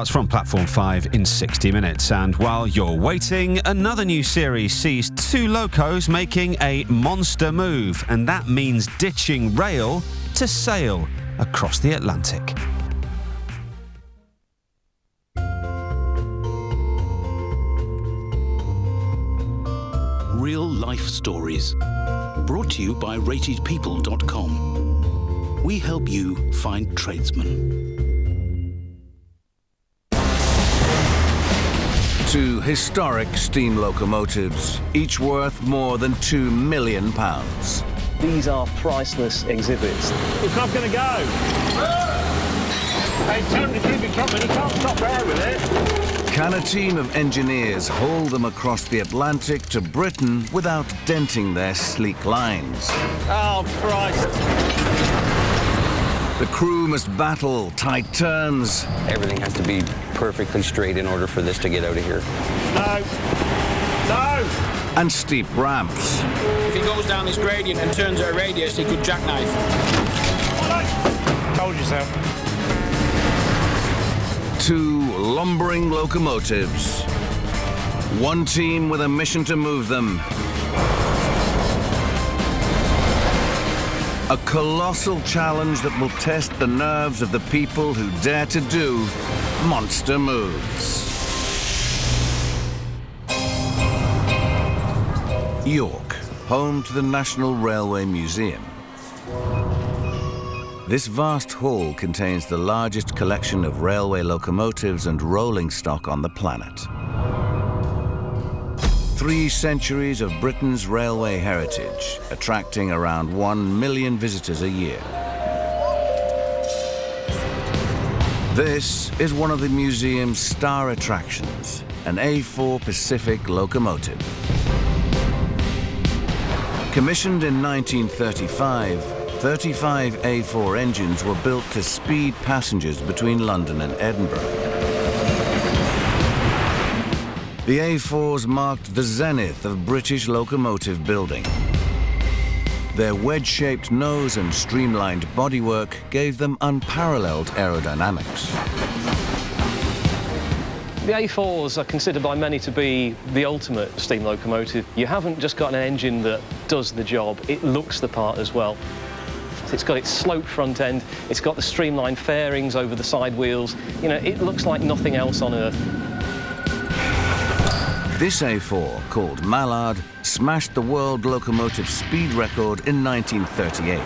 That's from Platform 5 in 60 minutes. And while you're waiting, another new series sees two locos making a monster move, and that means ditching rail to sail across the Atlantic. Real life stories. Brought to you by ratedpeople.com. We help you find tradesmen. Two historic steam locomotives, each worth more than £2 million. These are priceless exhibits. It's not going to go. Hey, tell him to keep it coming. He can't stop there with it. Can a team of engineers haul them across the Atlantic to Britain without denting their sleek lines? Oh, Christ. The crew must battle tight turns. Everything has to be perfectly straight in order for this to get out of here. No. No. And steep ramps. If he goes down this gradient and turns our radius, he could jackknife. Told you so. Two lumbering locomotives. One team with a mission to move them. A colossal challenge that will test the nerves of the people who dare to do monster moves. York, home to the National Railway Museum. This vast hall contains the largest collection of railway locomotives and rolling stock on the planet. 3 centuries of Britain's railway heritage, attracting around 1 million visitors a year. This is one of the museum's star attractions, an A4 Pacific locomotive. Commissioned in 1935, 35 A4 engines were built to speed passengers between London and Edinburgh. The A4s marked the zenith of British locomotive building. Their wedge-shaped nose and streamlined bodywork gave them unparalleled aerodynamics. The A4s are considered by many to be the ultimate steam locomotive. You haven't just got an engine that does the job, it looks the part as well. It's got its sloped front end, it's got the streamlined fairings over the side wheels. You know, it looks like nothing else on earth. This A4, called Mallard, smashed the world locomotive speed record in 1938,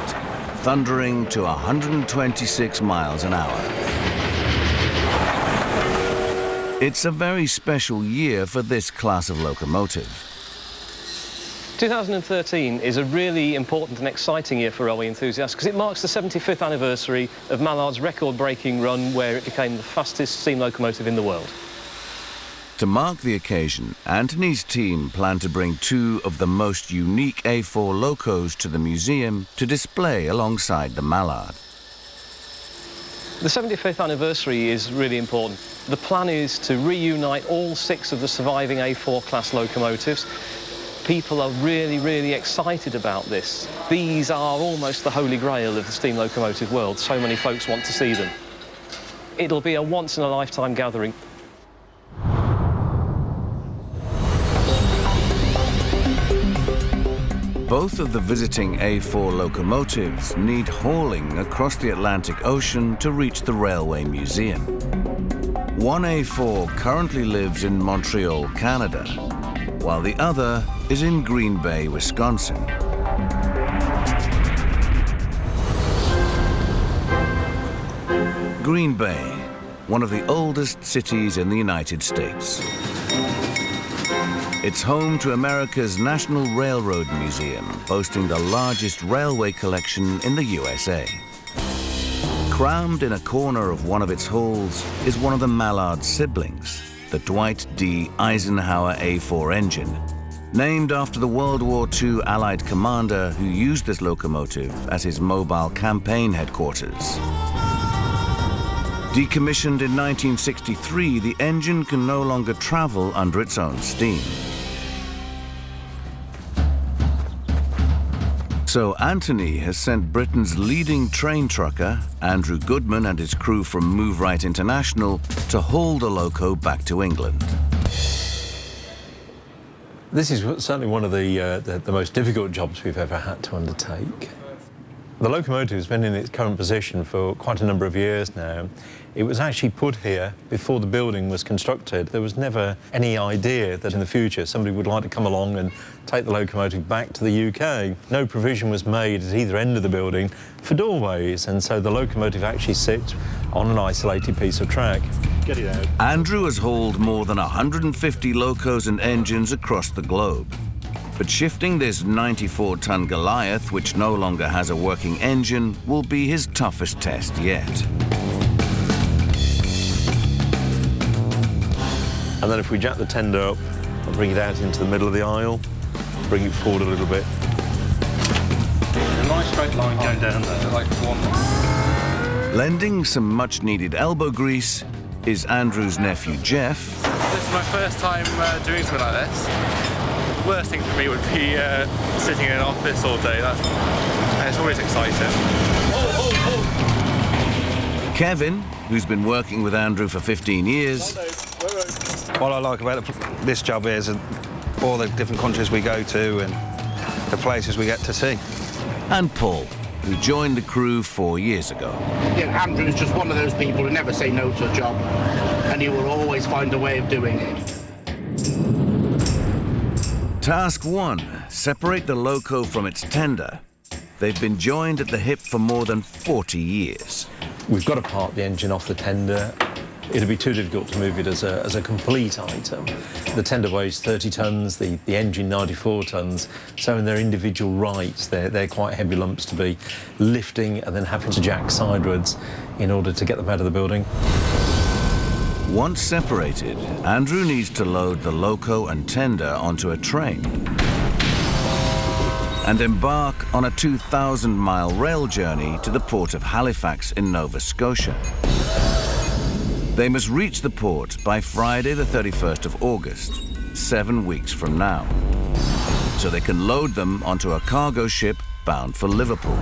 thundering to 126 miles an hour. It's a very special year for this class of locomotive. 2013 is a really important and exciting year for railway enthusiasts because it marks the 75th anniversary of Mallard's record-breaking run where it became the fastest steam locomotive in the world. To mark the occasion, Anthony's team plan to bring 2 of the most unique A4 locos to the museum to display alongside the Mallard. The 75th anniversary is really important. The plan is to reunite all 6 of the surviving A4 class locomotives. People are really, really excited about this. These are almost the holy grail of the steam locomotive world. So many folks want to see them. It'll be a once-in-a-lifetime gathering. Both of the visiting A4 locomotives need hauling across the Atlantic Ocean to reach the Railway Museum. One A4 currently lives in Montreal, Canada, while the other is in Green Bay, Wisconsin. Green Bay, one of the oldest cities in the United States. It's home to America's National Railroad Museum, boasting the largest railway collection in the USA. Crammed in a corner of one of its halls is one of the Mallard siblings, the Dweight D. Eisenhower A4 engine, named after the World War II Allied commander who used this locomotive as his mobile campaign headquarters. Decommissioned in 1963, the engine can no longer travel under its own steam. So Anthony has sent Britain's leading train trucker, Andrew Goodman, and his crew from Move Right International to haul the loco back to England. This is certainly one of the most difficult jobs we've ever had to undertake. The locomotive has been in its current position for quite a number of years now. It was actually put here before the building was constructed. There was never any idea that in the future somebody would like to come along and take the locomotive back to the UK. No provision was made at either end of the building for doorways, and so the locomotive actually sits on an isolated piece of track. Get it out. Andrew has hauled more than 150 locos and engines across the globe. But shifting this 94-ton Goliath, which no longer has a working engine, will be his toughest test yet. And then if we jack the tender up and bring it out into the middle of the aisle, bring it forward a little bit. A nice straight line going down there, like one. Lending some much-needed elbow grease is Andrew's nephew, Jeff. This is my first time doing something like this. The worst thing for me would be sitting in an office all day. And it's always exciting. Kevin, who's been working with Andrew for 15 years, what I like about this job is all the different countries we go to and the places we get to see. and Paul, who joined the crew 4 years ago. Yeah, Andrew's just one of those people who never say no to a job, and he will always find a way of doing it. Task 1, separate the loco from its tender. They've been joined at the hip for more than 40 years. We've got to part the engine off the tender. It'd be too difficult to move it as a complete item. The tender weighs 30 tonnes, the engine 94 tonnes, so in their individual rights, they're quite heavy lumps to be lifting and then having to jack sideways in order to get them out of the building. Once separated, Andrew needs to load the loco and tender onto a train and embark on a 2,000-mile rail journey to the port of Halifax in Nova Scotia. They must reach the port by Friday the 31st of August, 7 weeks from now, so they can load them onto a cargo ship bound for Liverpool.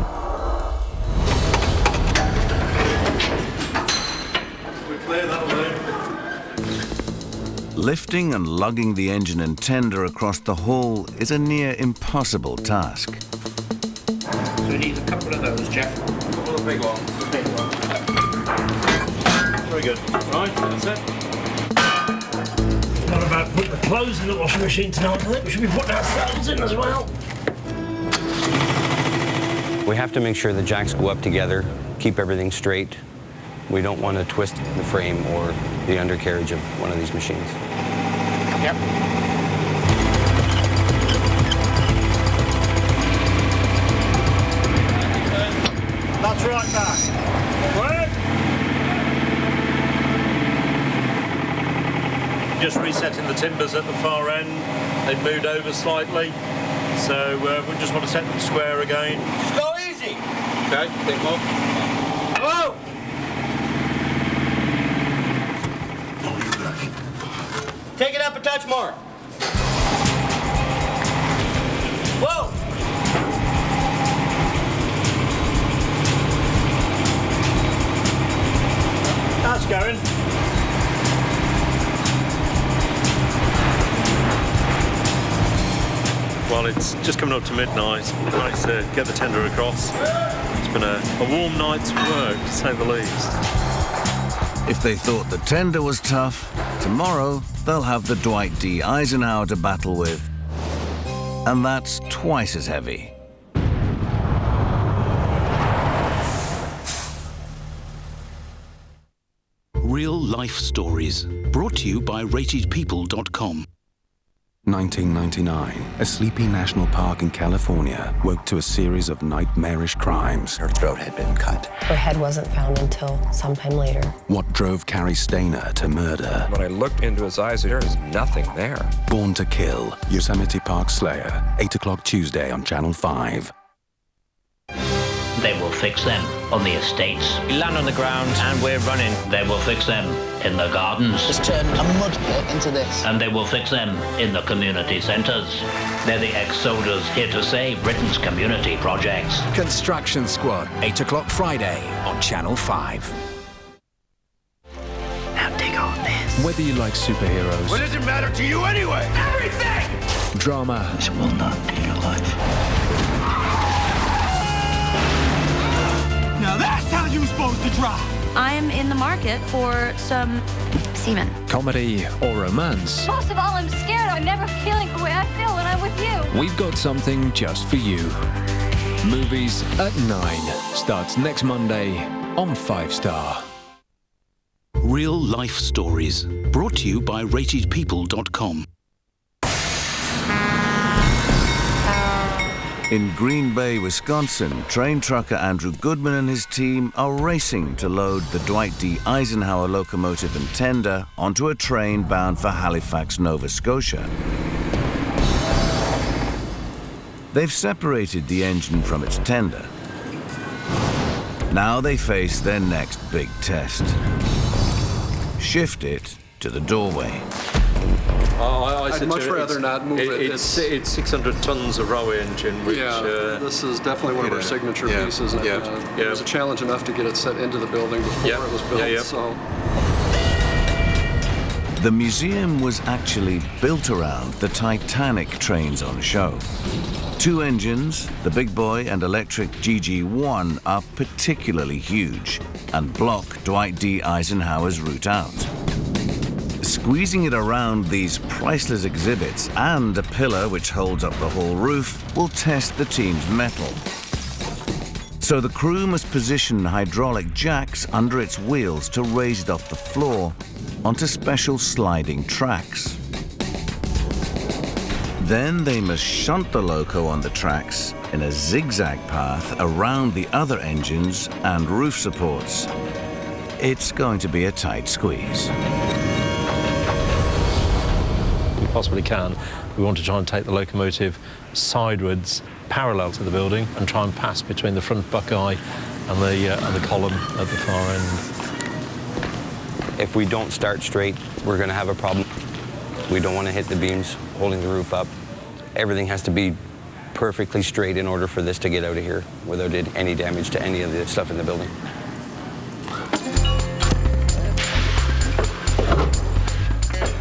Lifting and lugging the engine and tender across the hull is a near impossible task. So we need a couple of those, Jeff. A couple of big ones. Big ones. Very good. Right, that's it. Not about putting the clothes in the washing machine tonight. I think we should be putting ourselves in as well. We have to make sure the jacks go up together, keep everything straight. We don't want to twist the frame or the undercarriage of one of these machines. Yep. That's right back. Work. Just resetting the timbers at the far end. They've moved over slightly. So we just want to set them square again. Just go easy. Okay, bit more. Whoa! Take it up a touch more. Whoa! That's going. Well, it's just coming up to midnight. Nice to get the tender across. It's been a warm night's work, to say the least. If they thought the tender was tough, tomorrow they'll have the Dweight D. Eisenhower to battle with. And that's twice as heavy. Real life stories. Brought to you by ratedpeople.com. 1999, a sleepy national park in California woke to a series of nightmarish crimes. Her throat had been cut. Her head wasn't found until sometime later. What drove Carrie Stainer to murder? When I looked into his eyes, there is nothing there. Born to Kill, Yosemite Park Slayer, 8 o'clock Tuesday on Channel 5. They will fix them on the estates. We land on the ground and we're running. They will fix them in the gardens. Just turn a mud pit into this. And they will fix them in the community centres. They're the ex-soldiers here to save Britain's community projects. Construction Squad, 8 o'clock Friday on Channel 5. Now dig on this. Whether you like superheroes... What does it matter to you anyway? Everything! Drama... This will not be your life. Now that's how you're supposed to drive! I am in the market for some semen. Comedy or romance. Most of all, I'm scared. I'm never feeling the way I feel when I'm with you. We've got something just for you. Movies at 9 starts next Monday on 5 Star. Real life stories. Brought to you by ratedpeople.com. In Green Bay, Wisconsin, train trucker Andrew Goodman and his team are racing to load the Dwight D. Eisenhower locomotive and tender onto a train bound for Halifax, Nova Scotia. They've separated the engine from its tender. Now they face their next big test. Shift it to the doorway. I'd much rather not move it. It's 600 tons of row engine, which... this is definitely one of our signature pieces. And it was a challenge enough to get it set into the building before it was built. So. The museum was actually built around the Titanic trains on show. 2 engines, the big boy and electric GG1, are particularly huge and block Dwight D. Eisenhower's route out. Squeezing it around these priceless exhibits and a pillar which holds up the whole roof will test the team's mettle. So the crew must position hydraulic jacks under its wheels to raise it off the floor onto special sliding tracks. Then they must shunt the loco on the tracks in a zigzag path around the other engines and roof supports. It's going to be a tight squeeze. We possibly can. We want to try and take the locomotive sidewards, parallel to the building, and try and pass between the front buckeye and the column at the far end. If we don't start straight, we're going to have a problem. We don't want to hit the beams holding the roof up. Everything has to be perfectly straight in order for this to get out of here without any damage to any of the stuff in the building.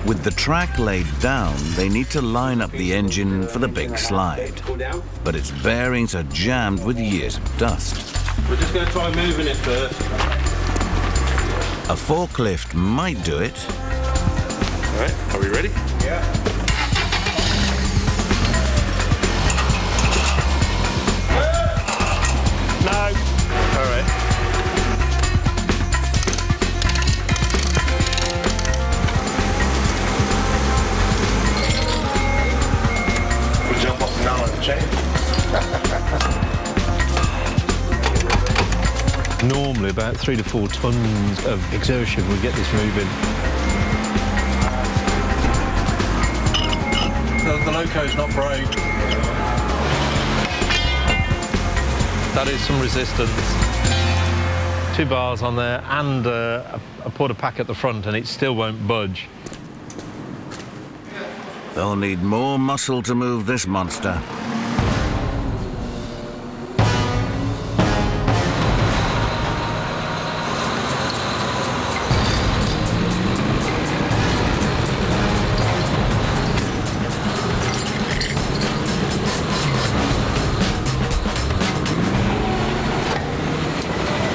With the track laid down, they need to line up the engine for the big slide. But its bearings are jammed with years of dust. We're just going to try moving it first. A forklift might do it. All right, are we ready? Yeah. No. All right. Jump up and down on the chain. Normally about 3 to 4 tons of exertion would get this moving. The loco's not broke. That is some resistance. 2 bars on there and a porta pack at the front, and it still won't budge. They'll need more muscle to move this monster.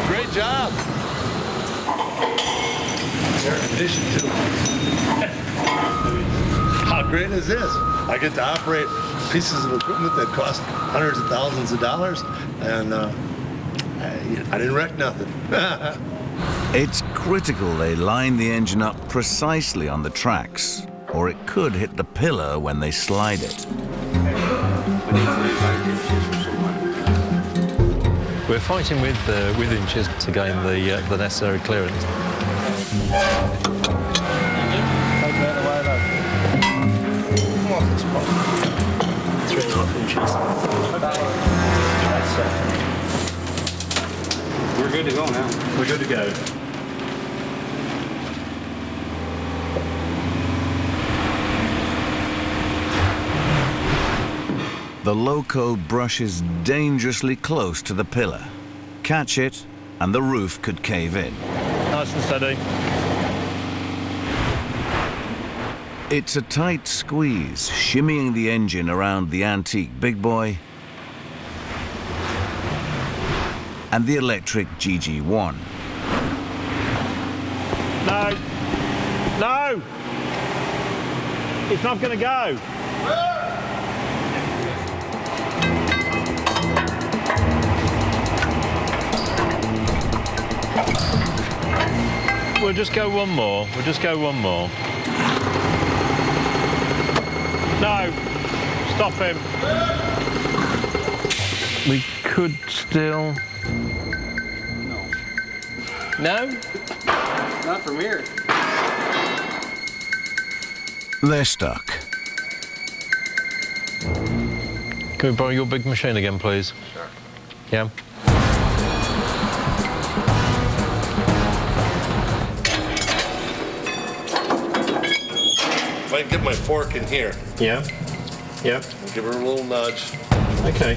Great job. Air conditioned too. How great is this? I get to operate pieces of equipment that cost hundreds of thousands of dollars, and I didn't wreck nothing. It's critical they line the engine up precisely on the tracks, or it could hit the pillar when they slide it. We're fighting with inches to gain the necessary clearance. 3.5 inches. good to go now. We're good to go. The loco brushes dangerously close to the pillar. Catch it, and the roof could cave in. Nice and steady. It's a tight squeeze, shimmying the engine around the antique big boy and the electric GG1. No! No! It's not going to go! We'll just go one more. We'll just go one more. No! Stop him. We could still... No? Not from here. They're stuck. Can we borrow your big machine again, please? Sure. Yeah? If I can get my fork in here. Yeah? Yeah. Give her a little nudge. Okay.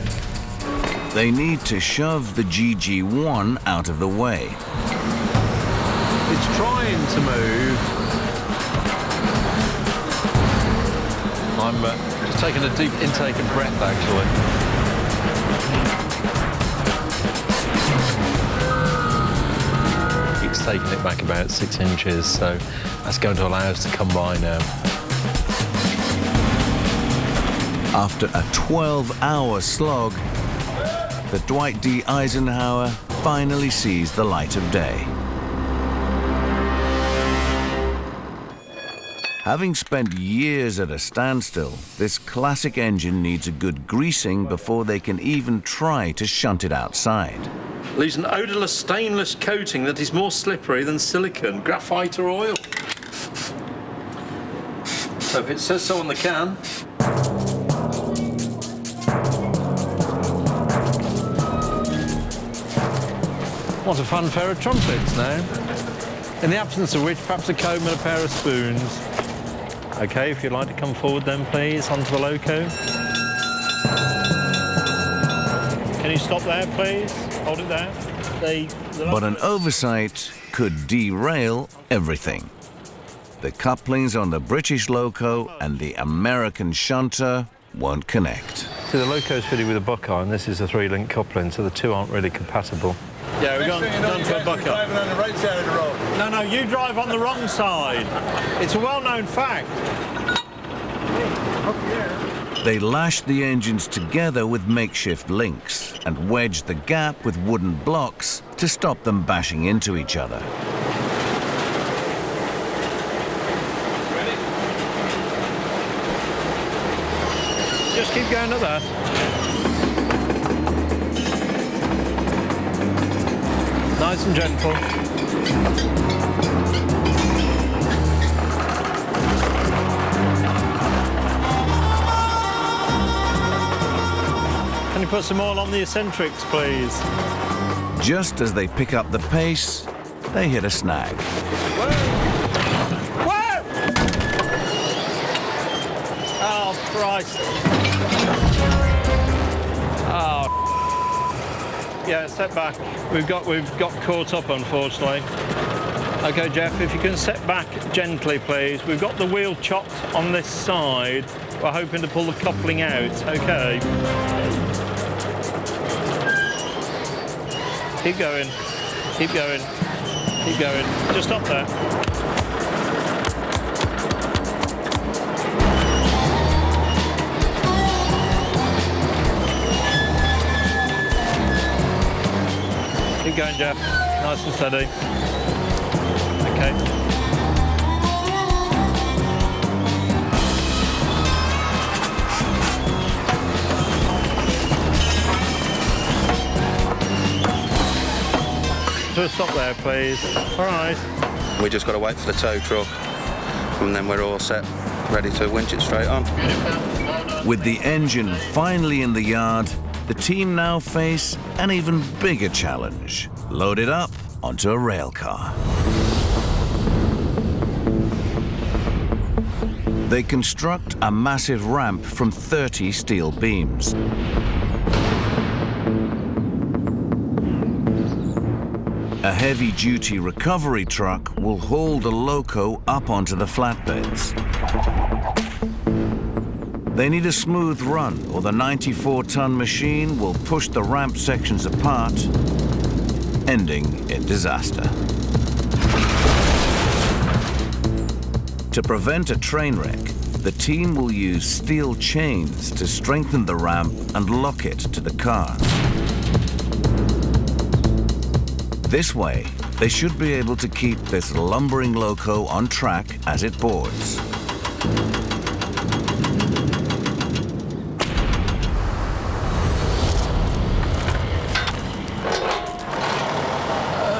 They need to shove the GG1 out of the way. It's trying to move. I'm just taking a deep intake of breath, actually. It's taking it back about 6 inches, so that's going to allow us to come by now. After a 12-hour slog, the Dwight D. Eisenhower finally sees the light of day. Having spent years at a standstill, this classic engine needs a good greasing before they can even try to shunt it outside. Leaves an odourless stainless coating that is more slippery than silicone, graphite or oil. So if it says so on the can. What a fanfare of trumpets now. In the absence of which, perhaps a comb and a pair of spoons. OK, if you'd like to come forward then, please, onto the loco. Can you stop there, please? Hold it there. But an oversight could derail everything. The couplings on the British loco and the American shunter won't connect. So the loco's fitted with a buckeye, and this is a 3-link coupling, so the two aren't really compatible. Yeah, we're going to a bucket. Driving on the right side of the road. No, you drive on the wrong side. It's a well-known fact. They lashed the engines together with makeshift links and wedged the gap with wooden blocks to stop them bashing into each other. Ready? Just keep going at that. Nice and gentle. Can you put some oil on the eccentrics, please? Just as they pick up the pace, they hit a snag. Whoa! Whoa! Oh, Christ. Oh. Yeah, step back. We've got caught up, unfortunately. OK, Jeff, if you can step back gently, please. We've got the wheel chopped on this side. We're hoping to pull the coupling out. OK. Keep going. Keep going. Keep going. Just stop there. Keep going, Jeff. Nice and steady. OK. Just stop there, please. All right. We just got to wait for the tow truck, and then we're all set, ready to winch it straight on. With the engine finally in the yard, the team now face an even bigger challenge. loaded up onto a rail car. They construct a massive ramp from 30 steel beams. A heavy-duty recovery truck will haul the loco up onto the flatbeds. They need a smooth run, or the 94-ton machine will push the ramp sections apart, ending in disaster. To prevent a train wreck, the team will use steel chains to strengthen the ramp and lock it to the cars. This way, they should be able to keep this lumbering loco on track as it boards.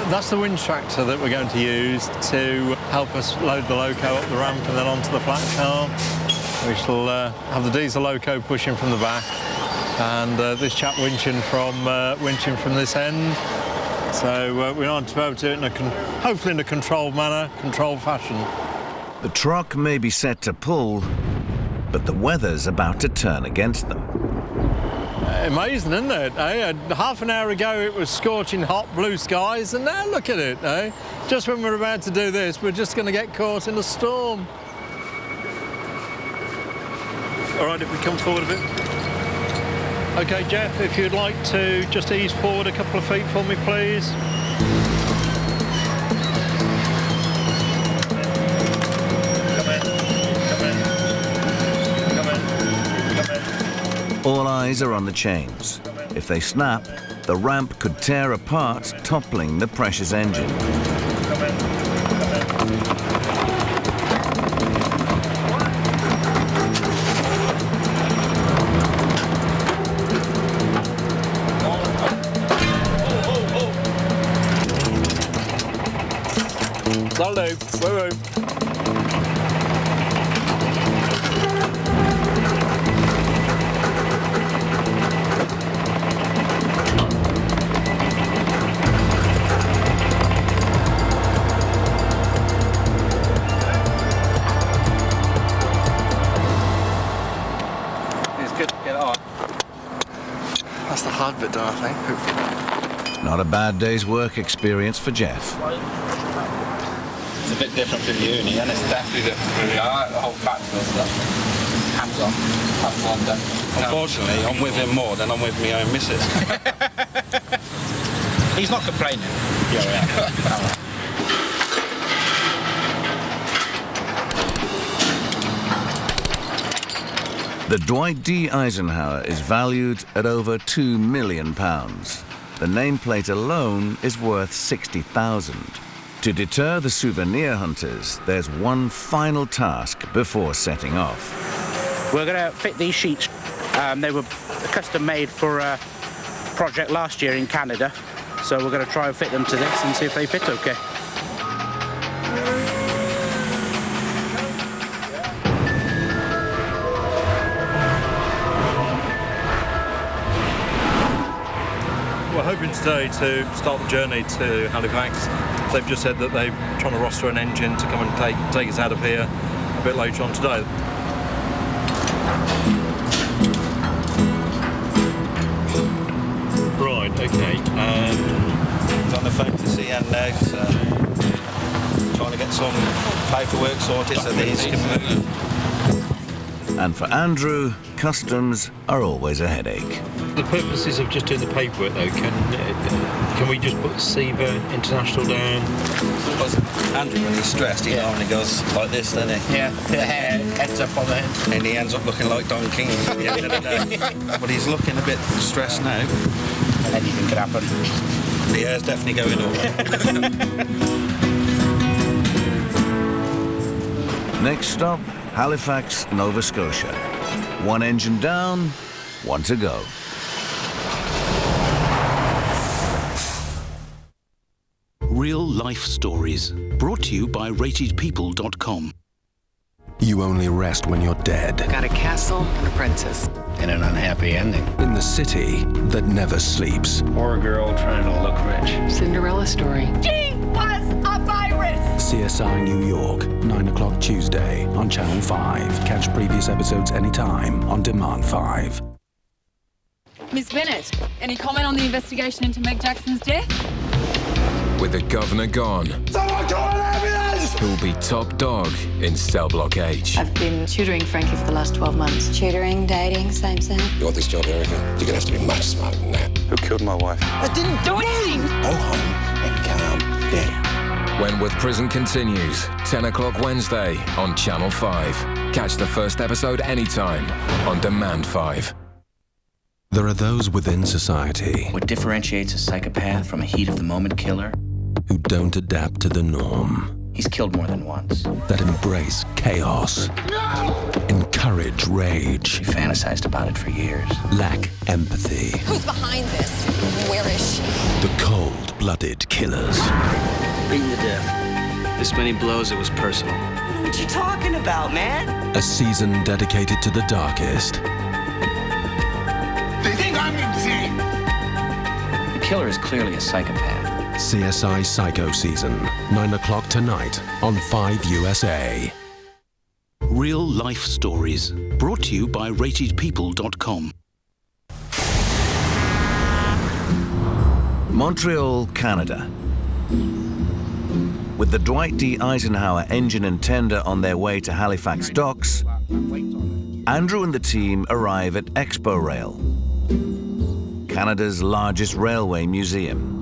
That's the winch tractor that we're going to use to help us load the loco up the ramp and then onto the flat car. We shall have the diesel loco pushing from the back and this chap winching from this end. So we want to be able to do it hopefully in a controlled manner, controlled fashion. The truck may be set to pull, but the weather's about to turn against them. Amazing, isn't it? Half an hour ago it was scorching hot blue skies, and now look at it. Just when we're about to do this, we're just going to get caught in a storm. All right, if we come forward a bit. OK, Jeff, if you'd like to just ease forward a couple of feet for me, please. All eyes are on the chains. If they snap, the ramp could tear apart, toppling the precious engine. That'll do. Woo-woo. Hard bit done, I think, hopefully. Not a bad day's work experience for Jeff. It's a bit different from uni, and it's definitely different from uni. I like the whole practical stuff. Hands-on, hands-on done. Unfortunately, I'm with him more than I'm with my own missus. He's not complaining. Yeah. The Dwight D. Eisenhower is valued at over £2 million. The nameplate alone is worth $60,000. To deter the souvenir hunters, there's one final task before setting off. We're going to fit these sheets. They were custom made for a project last year in Canada, so we're going to try and fit them to this and see if they fit okay. We're hoping today to start the journey to Halifax. They've just said that they're trying to roster an engine to come and take us out of here a bit later on today. Right, OK. He's on the phone to CN now, so trying to get some paperwork sorted so these can move. And for Andrew, customs are always a headache. The purposes of just doing the paperwork, though, can we just put SEVA International down? Andrew, when he's stressed, he normally goes like this, doesn't he? Yeah, the hair ends up on the head. And he ends up looking like Don King at the end of the day. But he's looking a bit stressed now. Anything could happen. The hair's definitely going up. Next stop, Halifax, Nova Scotia. One engine down, one to go. Real life stories, brought to you by ratedpeople.com. You only rest when you're dead. Got a castle and a princess. And an unhappy ending. In the city that never sleeps. Poor girl trying to look rich. Cinderella story. She was a virus! CSI New York, 9 o'clock Tuesday on Channel 5. Catch previous episodes anytime on Demand 5. Miss Bennett, any comment on the investigation into Meg Jackson's death? With the governor gone, Someone call an ambulance! who'll be top dog in Cell Block H. I've been tutoring Frankie for the last 12 months. Tutoring, dating, same. You want this job, Erica? You're gonna have to be much smarter than that. Who killed my wife? I didn't do anything! Go home and calm down. When With Prison continues, 10 o'clock Wednesday on Channel 5. Catch the first episode anytime on Demand 5. There are those within society What differentiates a psychopath from a heat-of-the-moment killer? who don't adapt to the norm, He's killed more than once. that embrace chaos, encourage rage, She fantasized about it for years. lack empathy. Who's behind this? Where is she? The cold-blooded killers. Beaten to death. This many blows, it was personal. What you talking about, man? A season dedicated to the darkest. They think I'm insane. The killer is clearly a psychopath. CSI Psycho Season, 9 o'clock tonight on 5 USA. Real life stories. Brought to you by ratedpeople.com. Montreal, Canada. With the Dwight D. Eisenhower engine and tender on their way to Halifax docks, Andrew and the team arrive at Expo Rail, Canada's largest railway museum.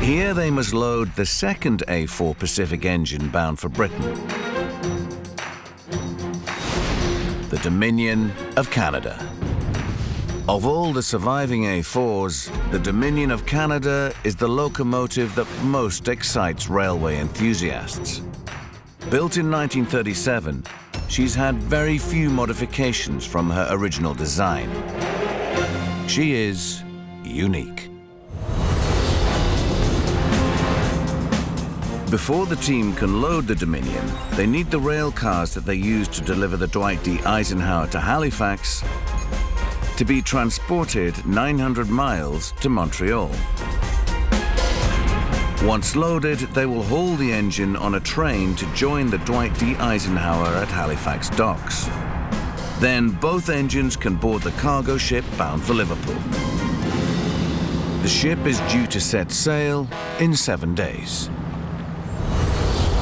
Here they must load the second A4 Pacific engine bound for Britain, the Dominion of Canada. Of all the surviving A4s, the Dominion of Canada is the locomotive that most excites railway enthusiasts. Built in 1937, she's had very few modifications from her original design. She is unique. Before the team can load the Dominion, they need the rail cars that they used to deliver the Dwight D. Eisenhower to Halifax to be transported 900 miles to Montreal. Once loaded, they will haul the engine on a train to join the Dwight D. Eisenhower at Halifax docks. Then both engines can board the cargo ship bound for Liverpool. The ship is due to set sail in 7 days.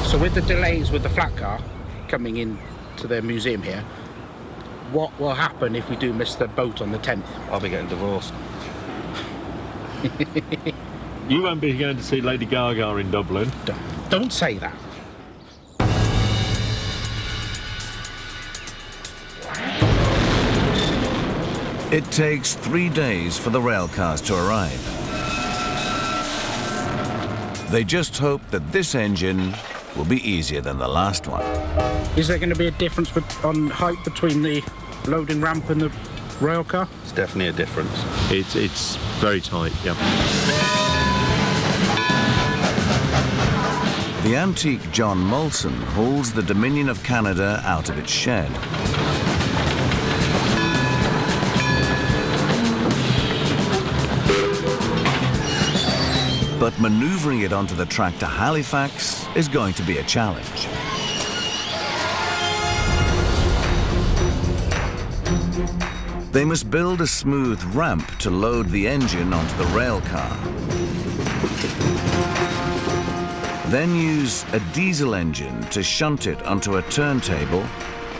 So with the delays with the flat car coming in to the museum here, what will happen if we do miss the boat on the 10th? I'll be getting divorced. You won't be going to see Lady Gaga in Dublin. Don't say that. It takes 3 days for the rail cars to arrive. They just hope that this engine will be easier than the last one. Is there going to be a difference on height between the loading ramp and the rail car? It's definitely a difference. It's very tight, yeah. The antique John Molson hauls the Dominion of Canada out of its shed. But maneuvering it onto the track to Halifax is going to be a challenge. They must build a smooth ramp to load the engine onto the rail car. Then use a diesel engine to shunt it onto a turntable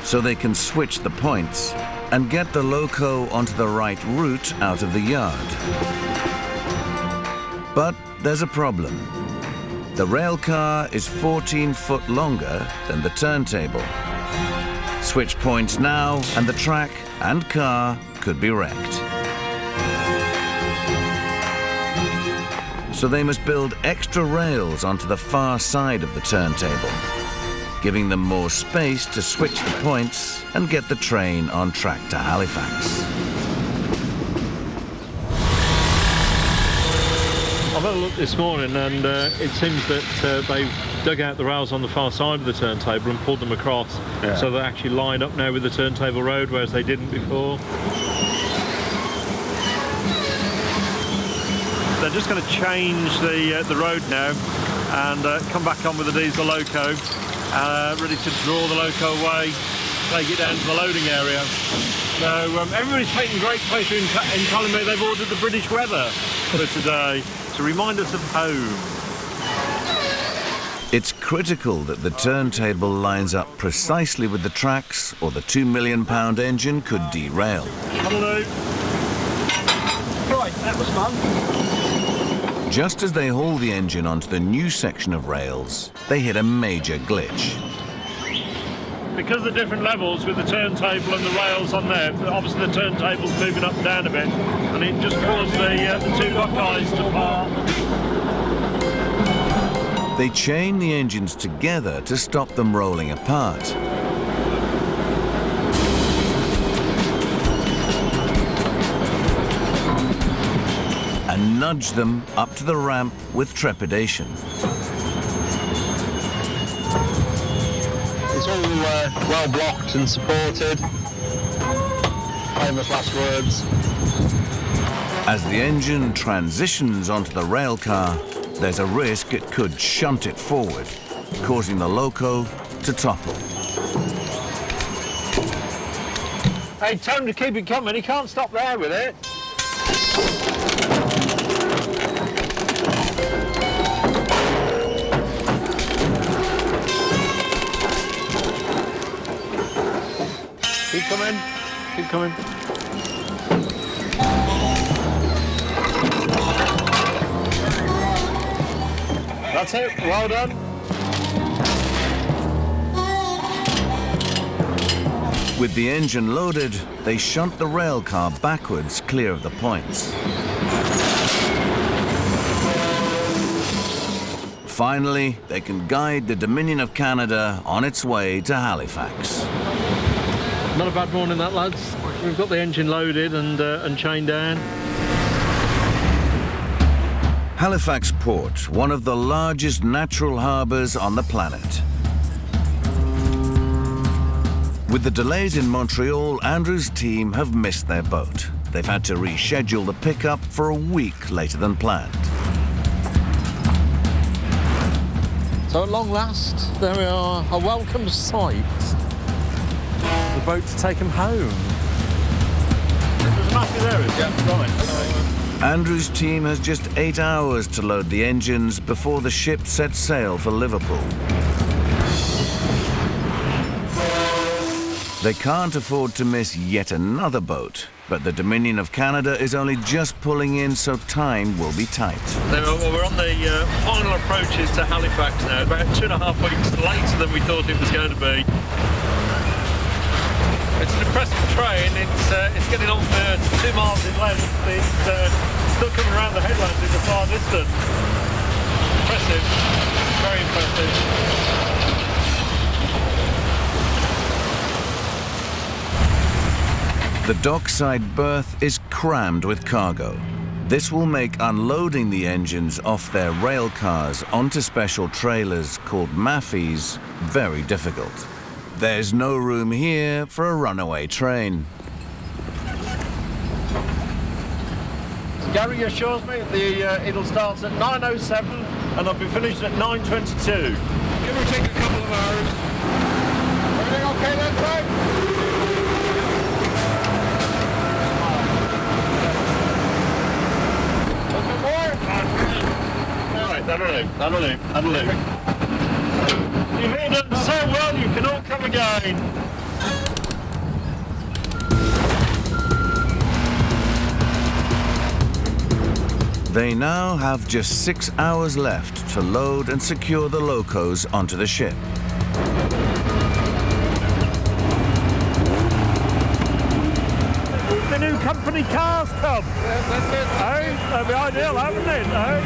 so they can switch the points and get the loco onto the right route out of the yard. But there's a problem. The rail car is 14 foot longer than the turntable. Switch points now and the track and car could be wrecked. So they must build extra rails onto the far side of the turntable, giving them more space to switch the points and get the train on track to Halifax. I've had a look this morning, and it seems that they've dug out the rails on the far side of the turntable and pulled them across, so they actually line up now with the turntable road, whereas they didn't before. They're just going to change the road now and come back on with the diesel loco, ready to draw the loco away, take it down to the loading area. Now, everybody's taking great pleasure in telling me they've ordered the British weather for today to remind us of home. It's critical that the turntable lines up precisely with the tracks, or the £2 million engine could derail. Hello. Right, that was fun. Just as they haul the engine onto the new section of rails, they hit a major glitch. Because of the different levels with the turntable and the rails on there, obviously the turntable's moving up and down a bit, and it just caused the two buckeyes to part. They chain the engines together to stop them rolling apart. And nudge them up to the ramp with trepidation. It's all well blocked and supported. Famous last words. As the engine transitions onto the rail car, there's a risk it could shunt it forward, causing the loco to topple. Hey, tell him to keep it coming. He can't stop there with it. Keep coming. Keep coming. That's it. Well done. With the engine loaded, they shunt the rail car backwards clear of the points. Finally, they can guide the Dominion of Canada on its way to Halifax. Not a bad morning, that, lads. We've got the engine loaded and chained down. Halifax Port, one of the largest natural harbours on the planet. With the delays in Montreal, Andrew's team have missed their boat. They've had to reschedule the pickup for a week later than planned. So at long last, there we are, a welcome sight. The boat to take them home. There's a massive there, is it? Yeah, right. Andrew's team has just 8 hours to load the engines before the ship sets sail for Liverpool. They can't afford to miss yet another boat, but the Dominion of Canada is only just pulling in, so time will be tight. We're on the final approaches to Halifax now, about 2.5 weeks later than we thought it was going to be. It's an impressive train. It's getting on for 2 miles in length. It's still coming around the headland in the far distance. Impressive, very impressive. The dockside berth is crammed with cargo. This will make unloading the engines off their rail cars onto special trailers called maffies very difficult. There's no room here for a runaway train. Gary assures me it'll start at 9:07 and it'll be finished at 9:22. Give or take a couple of hours. Everything okay that side? That'll do. You've all done so well, you can all come again. They now have just 6 hours left to load and secure the locos onto the ship. The new company cars come. Yes, that's it. Oh, that'd be ideal, haven't it? Oh.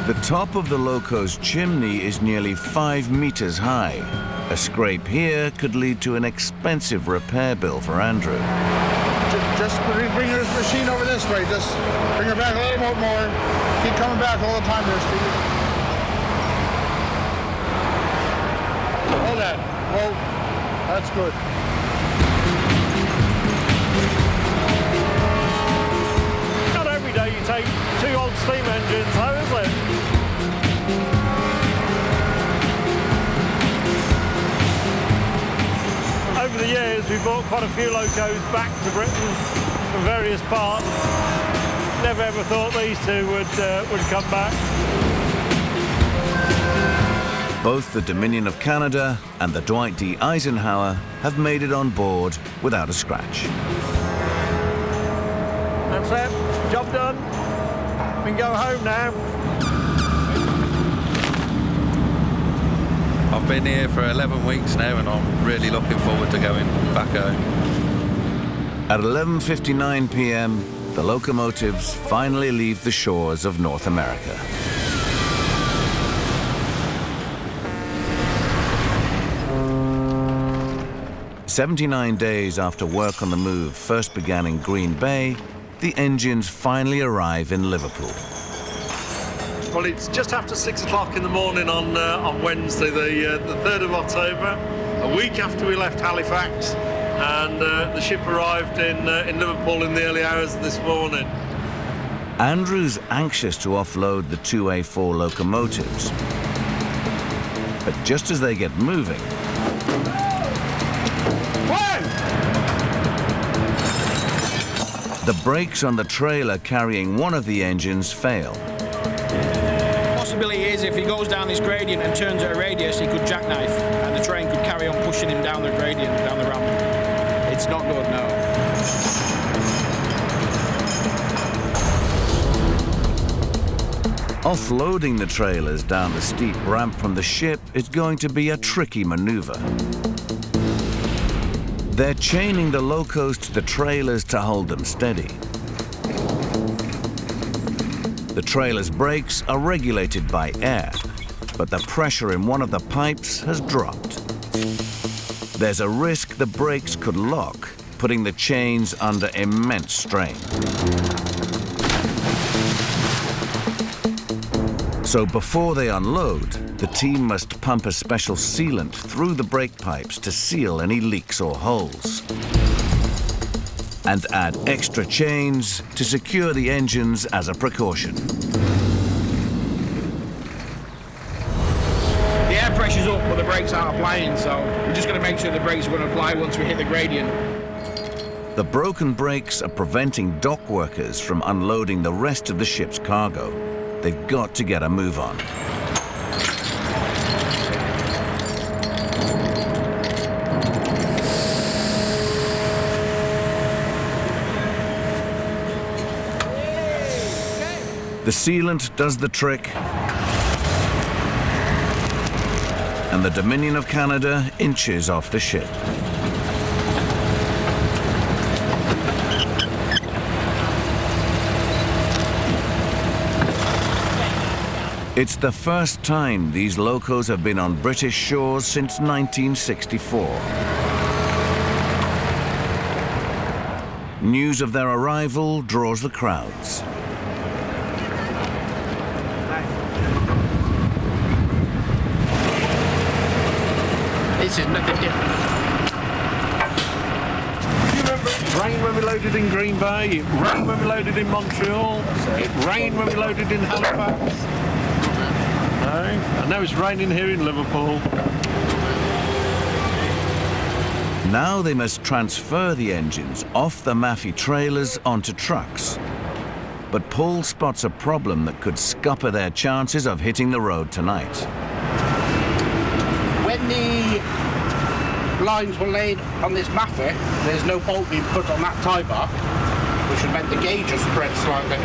The top of the loco's chimney is nearly 5 meters high. A scrape here could lead to an expensive repair bill for Andrew. Just bring your machine over this way. Just bring her back a little bit more. Keep coming back all the time there, Steve. Hold that. Whoa. That's good. Not every day you take 2 old steam engines, though, is it? Over the years, we brought quite a few locos back to Britain from various parts. Never ever thought these two would come back. Both the Dominion of Canada and the Dwight D. Eisenhower have made it on board without a scratch. That's it. Job done. We can go home now. I've been here for 11 weeks now and I'm really looking forward to going back home. At 11:59 p.m., the locomotives finally leave the shores of North America. "79 days after work on the move first began in Green Bay, the engines finally arrive in Liverpool. Well, it's just after 6 o'clock in the morning on Wednesday, the 3rd of October, a week after we left Halifax, and the ship arrived in Liverpool in the early hours of this morning. Andrew's anxious to offload the 2A4 locomotives. But just as they get moving, the brakes on the trailer carrying one of the engines fail. Possibility is if he goes down this gradient and turns at a radius, he could jackknife and the train could carry on pushing him down the gradient, down the ramp. It's not good, no. Offloading the trailers down the steep ramp from the ship is going to be a tricky maneuver. They're chaining the locos to the trailers to hold them steady. The trailer's brakes are regulated by air, but the pressure in one of the pipes has dropped. There's a risk the brakes could lock, putting the chains under immense strain. So before they unload, the team must pump a special sealant through the brake pipes to seal any leaks or holes, and add extra chains to secure the engines as a precaution. The air pressure's up, but the brakes aren't applying, so we're just going to make sure the brakes are going to apply once we hit the gradient. The broken brakes are preventing dock workers from unloading the rest of the ship's cargo. They've got to get a move on. The sealant does the trick, and the Dominion of Canada inches off the ship. It's the first time these locos have been on British shores since 1964. News of their arrival draws the crowds. This is nothing different. Do you remember it rained when we loaded in Green Bay, it rained when we loaded in Montreal, it rained when we loaded in Halifax? No, and now it's raining here in Liverpool. Now they must transfer the engines off the Maffei trailers onto trucks. But Paul spots a problem that could scupper their chances of hitting the road tonight. When the lines were laid on this Maffei, there's no bolt being put on that tie bar, which would make the gauge just spread slightly.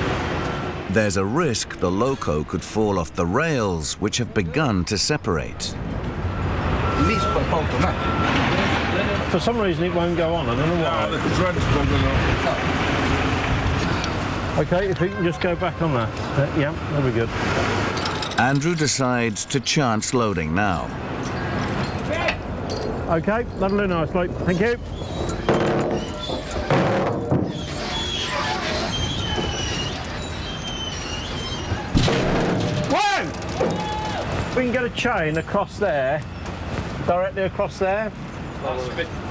There's a risk the loco could fall off the rails, which have begun to separate. You need to put a bolt on that. For some reason it won't go on, I don't know why. No, the thread is bugging up. Okay, if we can just go back on that. Yeah, that'll be good. Andrew decides to chance loading now. Okay, that'll do nicely. Thank you. We can get a chain across there, directly across there,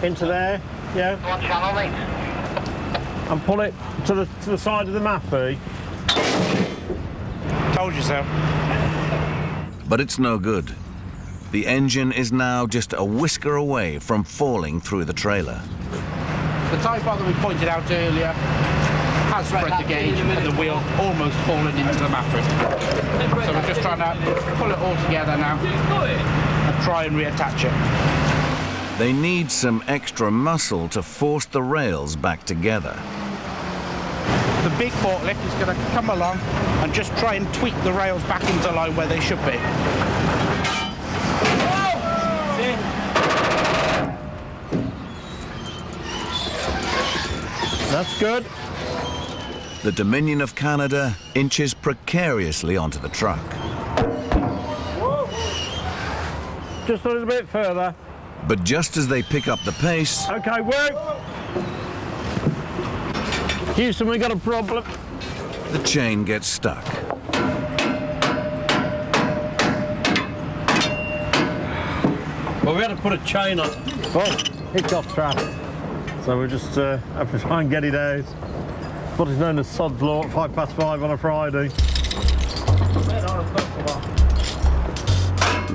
into there, yeah. One channel, mate. And pull it to the side of the Maffei. Told you so. But it's no good. The engine is now just a whisker away from falling through the trailer. The type bar that we pointed out earlier has spread the gauge and the wheel almost fallen into the Maffei. So we're just trying to pull it all together now and try and reattach it. They need some extra muscle to force the rails back together. The big forklift is going to come along and just try and tweak the rails back into line where they should be. That's good. The Dominion of Canada inches precariously onto the truck. Just a little bit further. But just as they pick up the pace... OK, work. Houston, we got a problem. The chain gets stuck. Well, we had to put a chain on. Oh, it's off track. So we'll just have to try and get it out. What is known as sod's law at 5:05 on a Friday.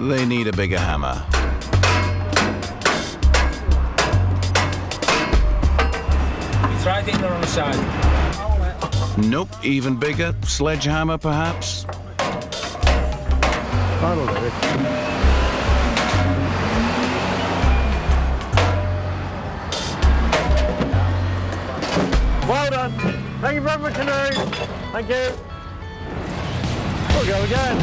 They need a bigger hammer. It's right in there on the side. Nope, even bigger. Sledgehammer, perhaps? That'll do it. Well done. Thank you very much, Henry. Thank you. We'll go again.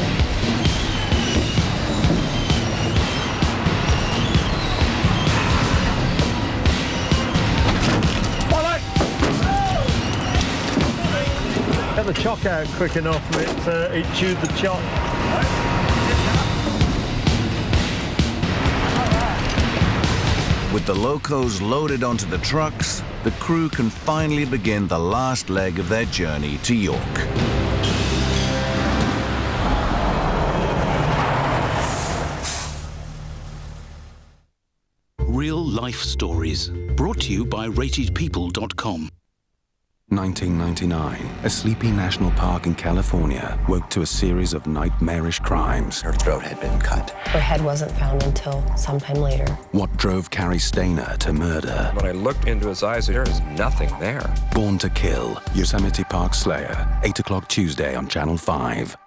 Get the chock out quick enough and it chewed the chock. With the locos loaded onto the trucks, the crew can finally begin the last leg of their journey to York. Real life stories, brought to you by ratedpeople.com. 1999, a sleepy national park in California woke to a series of nightmarish crimes. Her throat had been cut. Her head wasn't found until sometime later. What drove Carrie Stainer to murder? When I looked into his eyes, there is nothing there. Born to Kill, Yosemite Park Slayer, 8 o'clock Tuesday on Channel 5.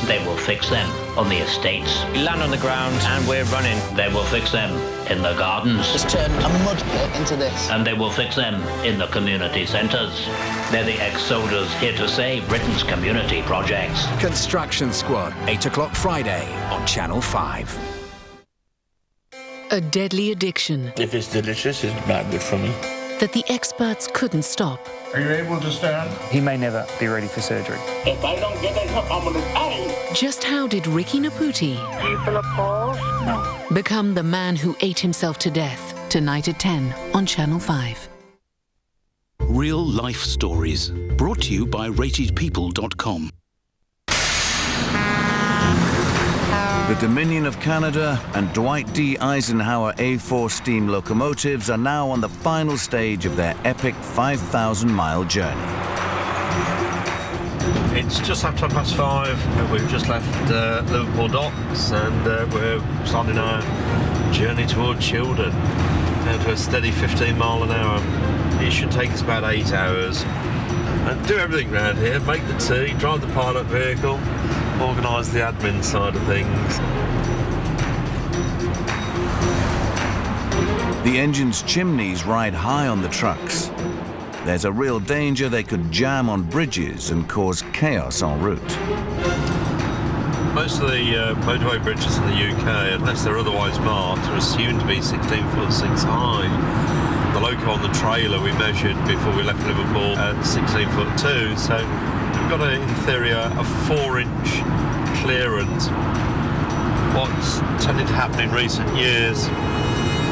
They will fix them on the estates. We land on the ground and we're running. They will fix them in the gardens. Just turn a mud pit into this. And they will fix them in the community centres. They're the ex-soldiers here to save Britain's community projects. Construction Squad, 8 o'clock Friday on Channel 5. A deadly addiction If it's delicious, it's not good for me. that the experts couldn't stop. Are you able to stand? He may never be ready for surgery. If I don't get that help, I'm gonna die. Just how did Ricky Naputi Do you feel a pulse? No. become the man who ate himself to death? Tonight at 10 on Channel 5. Real life stories, brought to you by ratedpeople.com. The Dominion of Canada and Dwight D. Eisenhower A4 steam locomotives are now on the final stage of their epic 5,000-mile journey. It's just after 5:30. We've just left Liverpool docks and we're starting our journey toward Children. Down to a steady 15 mile an hour. It should take us about 8 hours. And do everything around here, make the tea, drive the pilot vehicle, organise the admin side of things. The engine's chimneys ride high on the trucks. There's a real danger they could jam on bridges and cause chaos en route. Most of the motorway bridges in the UK, unless they're otherwise marked, are assumed to be 16 foot 6 high. The loco on the trailer we measured before we left Liverpool at 16 foot 2, so we've got in theory a 4-inch clearance. What's tended to happen in recent years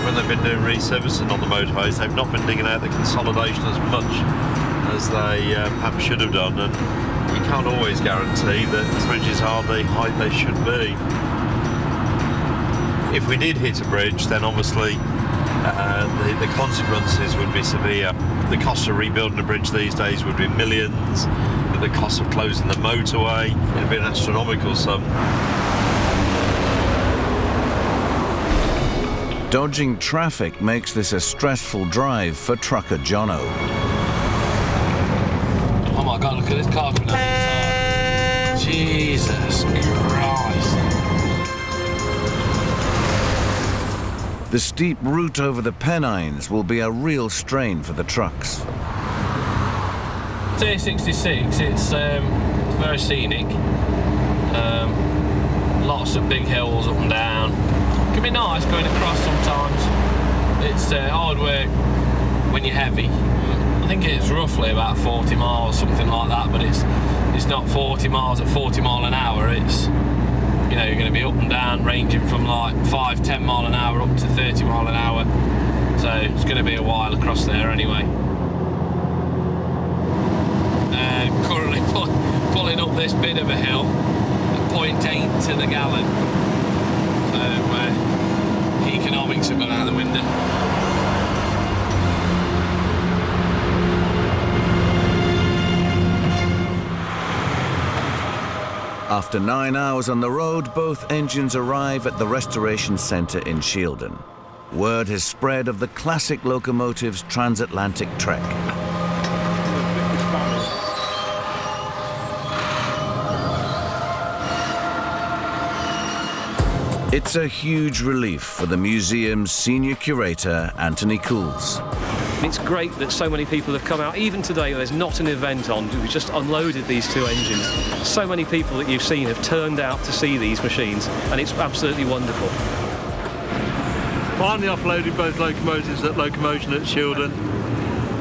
when they've been doing resurfacing on the motorways, they've not been digging out the consolidation as much as they perhaps should have done, and you can't always guarantee that bridges are the height they should be. If we did hit a bridge, then obviously the consequences would be severe. The cost of rebuilding a bridge these days would be millions. The cost of closing the motorway, it would be an astronomical sum. Dodging traffic makes this a stressful drive for trucker Jono. Oh my God, look at this car coming up the side. Jesus Christ. The steep route over the Pennines will be a real strain for the trucks. A66, it's very scenic. Lots of big hills up and down. It can be nice going across sometimes. It's hard work when you're heavy. I think it's roughly about 40 miles, something like that, but it's not 40 miles at 40 mile an hour. It's, you know, you're going to be up and down, ranging from like 5-10 mile an hour up to 30 mile an hour. So it's going to be a while across there anyway. Currently pulling up this bit of a hill at 0.8 to the gallon. So economics have gone out the window. After 9 hours on the road, both engines arrive at the Restoration Centre in Shildon. Word has spread of the classic locomotive's transatlantic trek. It's a huge relief for the museum's senior curator, Anthony Cools. It's great that so many people have come out. Even today, there's not an event on. We just unloaded these two engines. So many people that you've seen have turned out to see these machines, and it's absolutely wonderful. Finally offloaded both locomotives at Locomotion at Shildon.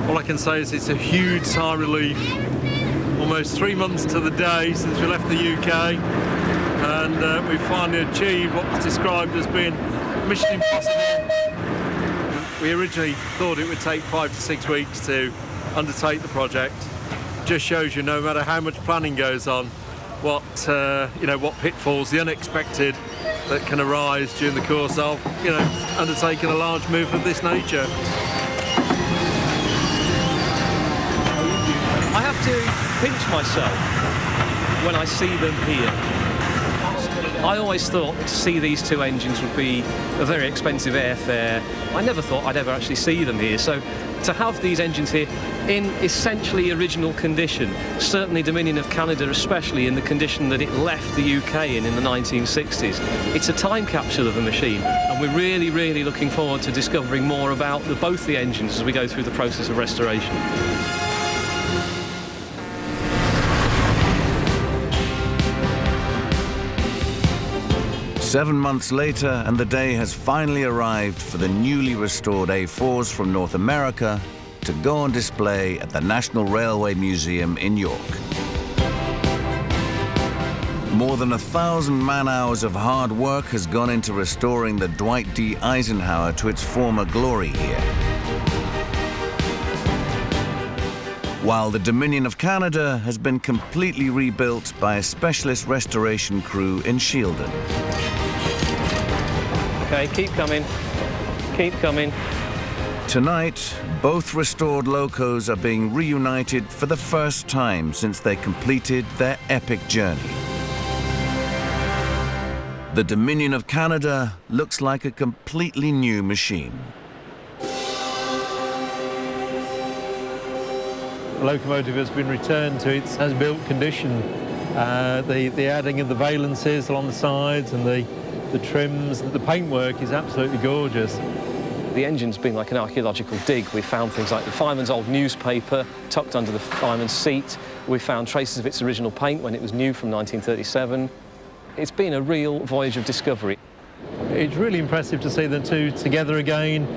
All I can say is it's a huge sigh of relief. Almost 3 months to the day since we left the UK. And we finally achieved what was described as being mission impossible. We originally thought it would take 5 to 6 weeks to undertake the project. Just shows you, no matter how much planning goes on, what pitfalls, the unexpected that can arise during the course of, undertaking a large move of this nature. I have to pinch myself when I see them here. I always thought to see these two engines would be a very expensive airfare. I never thought I'd ever actually see them here. So to have these engines here in essentially original condition, certainly Dominion of Canada especially in the condition that it left the UK in the 1960s, it's a time capsule of a machine, and we're really, really looking forward to discovering more about both the engines as we go through the process of restoration. 7 months later, and the day has finally arrived for the newly restored A4s from North America to go on display at the National Railway Museum in York. More than 1,000 man-hours of hard work has gone into restoring the Dwight D. Eisenhower to its former glory here. While the Dominion of Canada has been completely rebuilt by a specialist restoration crew in Shildon. Okay, keep coming. Keep coming. Tonight, both restored locos are being reunited for the first time since they completed their epic journey. The Dominion of Canada looks like a completely new machine. The locomotive has been returned to its as-built condition. The adding of the valances along the sides and the trims, the paintwork is absolutely gorgeous. The engine's been like an archaeological dig. We found things like the fireman's old newspaper tucked under the fireman's seat. We found traces of its original paint when it was new from 1937. It's been a real voyage of discovery. It's really impressive to see the two together again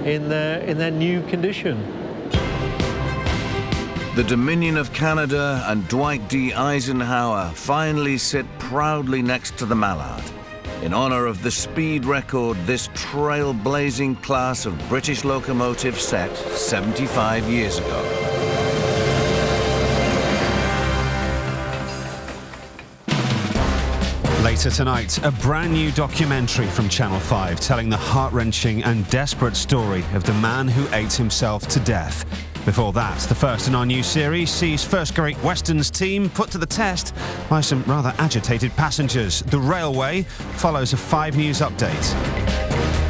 in their new condition. The Dominion of Canada and Dwight D. Eisenhower finally sit proudly next to the Mallard in honor of the speed record this trailblazing class of British locomotive set 75 years ago. Later tonight, a brand new documentary from Channel 5 telling the heart-wrenching and desperate story of the man who ate himself to death. Before that, the first in our new series sees First Great Western's team put to the test by some rather agitated passengers. The Railway follows a 5 News update.